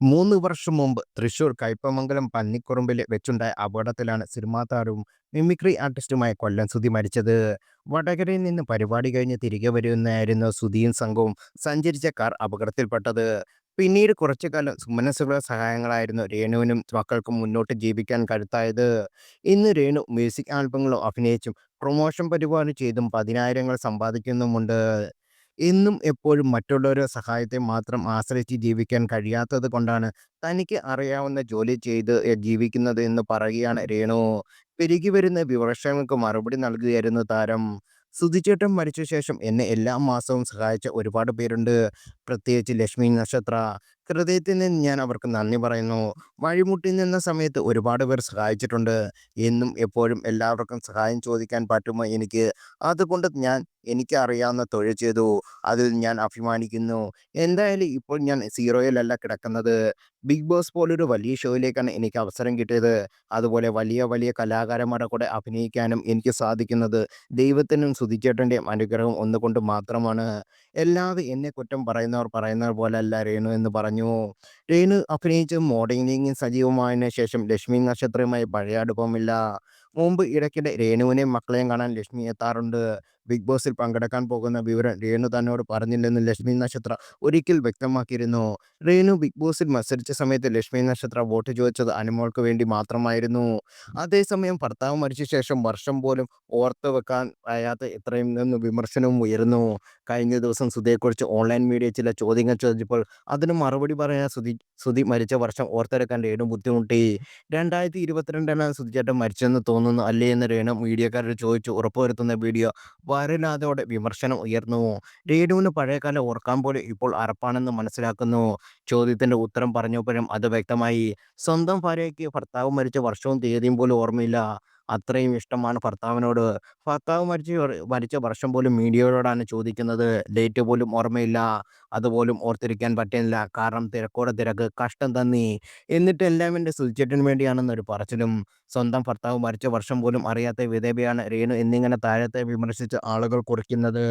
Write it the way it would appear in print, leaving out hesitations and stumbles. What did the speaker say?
3 വർഷം മുമ്പ് തൃശൂർ കയ്പമംഗലം പന്നിക്കുറുമ്പിൽ വെച്ചുണ്ടായ അപകടത്തിലാണ് സിനിമാ താരവും മിമിക്രി ആർട്ടിസ്റ്റുമായ കൊല്ലം സുധി മരിച്ചത്. വടകരയിൽ നിന്ന് പരിപാടി കഴിഞ്ഞ് തിരികെ വരുന്നതായിരുന്നു സുധിയും സംഘവും സഞ്ചരിച്ച കാർ അപകടത്തിൽപ്പെട്ടത്. പിന്നീട് കുറച്ചു കാലം സുമനസ്സുള്ള സഹായങ്ങളായിരുന്നു രേണുവിനും മക്കൾക്കും മുന്നോട്ട് ജീവിക്കാൻ കരുത്തായത്. ഇന്ന് രേണു മ്യൂസിക് ആൽബങ്ങളും അഭിനയിച്ചും പ്രൊമോഷൻ പരിപാടി ചെയ്തും പതിനായിരങ്ങൾ സമ്പാദിക്കുന്നുമുണ്ട്. എന്നും എപ്പോഴും മറ്റുള്ളവരുടെ സഹായത്തെ മാത്രം ആശ്രയിച്ച് ജീവിക്കാൻ കഴിയാത്തത് കൊണ്ടാണ് തനിക്ക് അറിയാവുന്ന ജോലി ചെയ്ത് ജീവിക്കുന്നത് എന്ന് പറയുകയാണ് രേണു. പെരുകി വരുന്ന വിമർശനങ്ങൾക്ക് മറുപടി നൽകുകയായിരുന്നു താരം. സുധിച്ചേട്ടൻ മരിച്ച ശേഷം എന്നെ എല്ലാ മാസവും സഹായിച്ച ഒരുപാട് പേരുണ്ട്. പ്രത്യേകിച്ച് ലക്ഷ്മി നക്ഷത്ര. ഹൃദയത്തിൽ നിന്ന് ഞാൻ അവർക്ക് നന്ദി പറയുന്നു. വഴിമുട്ടി നിന്ന സമയത്ത് ഒരുപാട് പേർ സഹായിച്ചിട്ടുണ്ട്. എന്നും എപ്പോഴും എല്ലാവർക്കും സഹായം ചോദിക്കാൻ പറ്റുമോ എനിക്ക്? അതുകൊണ്ട് ഞാൻ എനിക്ക് അറിയാവുന്ന തൊഴിൽ ചെയ്തു. അതിൽ ഞാൻ അഭിമാനിക്കുന്നു. എന്തായാലും ഇപ്പോൾ ഞാൻ സീറോയിലല്ല കിടക്കുന്നത്. ബിഗ് ബോസ് പോലൊരു വലിയ ഷോയിലേക്കാണ് എനിക്ക് അവസരം കിട്ടിയത്. അതുപോലെ വലിയ വലിയ കലാകാരന്മാരുടെ കൂടെ അഭിനയിക്കാനും എനിക്ക് സാധിക്കുന്നത് ദൈവത്തിനും സുധിച്ചേട്ടൻ്റെയും അനുഗ്രഹം ഒന്നുകൊണ്ട് മാത്രമാണ്. എല്ലാവരും എന്നെ കുറ്റം പറയുന്നവർ പറയുന്നത് പോലെയല്ല രേണു എന്ന് പറഞ്ഞു. രേണു അഭിനയിച്ച് മോഡലിംഗിൽ സജീവമായതിനു ശേഷം ലക്ഷ്മി നക്ഷത്രവുമായി പഴയ അടുപ്പമില്ല. മുമ്പ് ഇടയ്ക്കിടെ രേണുവിനെയും മക്കളെയും കാണാൻ ലക്ഷ്മി എത്താറുണ്ട്. ബിഗ് ബോസിൽ പങ്കെടുക്കാൻ പോകുന്ന വിവരം രേണു തന്നോട് പറഞ്ഞില്ലെന്ന് ലക്ഷ്മി നക്ഷത്ര ഒരിക്കൽ വ്യക്തമാക്കിയിരുന്നു. രേണു ബിഗ് ബോസിൽ മത്സരിച്ച സമയത്ത് ലക്ഷ്മി നക്ഷത്ര വോട്ട് ചോദിച്ചത് അനുമോൾക്ക് വേണ്ടി മാത്രമായിരുന്നു. അതേസമയം ഭർത്താവ് മരിച്ച ശേഷം വർഷം പോലും ഓർത്ത് വെക്കാൻ കഴിയാത്ത ഇത്രയും നിന്ന് വിമർശനവും ഉയരുന്നു. കഴിഞ്ഞ ദിവസം സുധിയെക്കുറിച്ച് ഓൺലൈൻ മീഡിയ ചില ചോദ്യങ്ങൾ ചോദിച്ചപ്പോൾ അതിന് മറുപടി പറയാൻ സുധി മരിച്ച വർഷം ഓർത്തെടുക്കാൻ രേണു ബുദ്ധിമുട്ടി. 2022 സുധിച്ചേട്ടൻ മരിച്ചെന്ന് തോന്നുന്നു അല്ലേ എന്ന് രേണു മീഡിയക്കാരോട് ചോദിച്ചു ഉറപ്പുവരുത്തുന്ന വീഡിയോ വൈറലായതോടെ വിമർശനം ഉയർന്നു. രേണുവിന് പഴയകാലം ഓർക്കാൻ പോലും ഇപ്പോൾ അറപ്പാണെന്ന് മനസ്സിലാക്കുന്നു. ചോദ്യത്തിന്റെ ഉത്തരം പറഞ്ഞപ്പോഴും അത് വ്യക്തമായി. സ്വന്തം ഭാര്യയ്ക്ക് ഭർത്താവ് മരിച്ച വർഷവും തീയതിയും പോലും ഓർമ്മയില്ല. അത്രയും ഇഷ്ടമാണ് ഭർത്താവിനോട്. ഭർത്താവ് മരിച്ച വർഷം പോലും മീഡിയയോടാണ് ചോദിക്കുന്നത്. ഡേറ്റ് പോലും ഓർമ്മയില്ല. അതുപോലും ഓർത്തിരിക്കാൻ പറ്റുന്നില്ല. കാരണം തിരക്കോടെ തിരക്ക്. കഷ്ടം തന്നീ. എന്നിട്ട് എല്ലാം എൻ്റെ സുധിച്ചേട്ടന് വേണ്ടിയാണെന്നൊരു പറച്ചിലും. സ്വന്തം ഭർത്താവ് മരിച്ച വർഷം പോലും അറിയാത്ത വിധവയാണ് രേണു എന്നിങ്ങനെ താരത്തെ വിമർശിച്ച് ആളുകൾ കുറിക്കുന്നത്.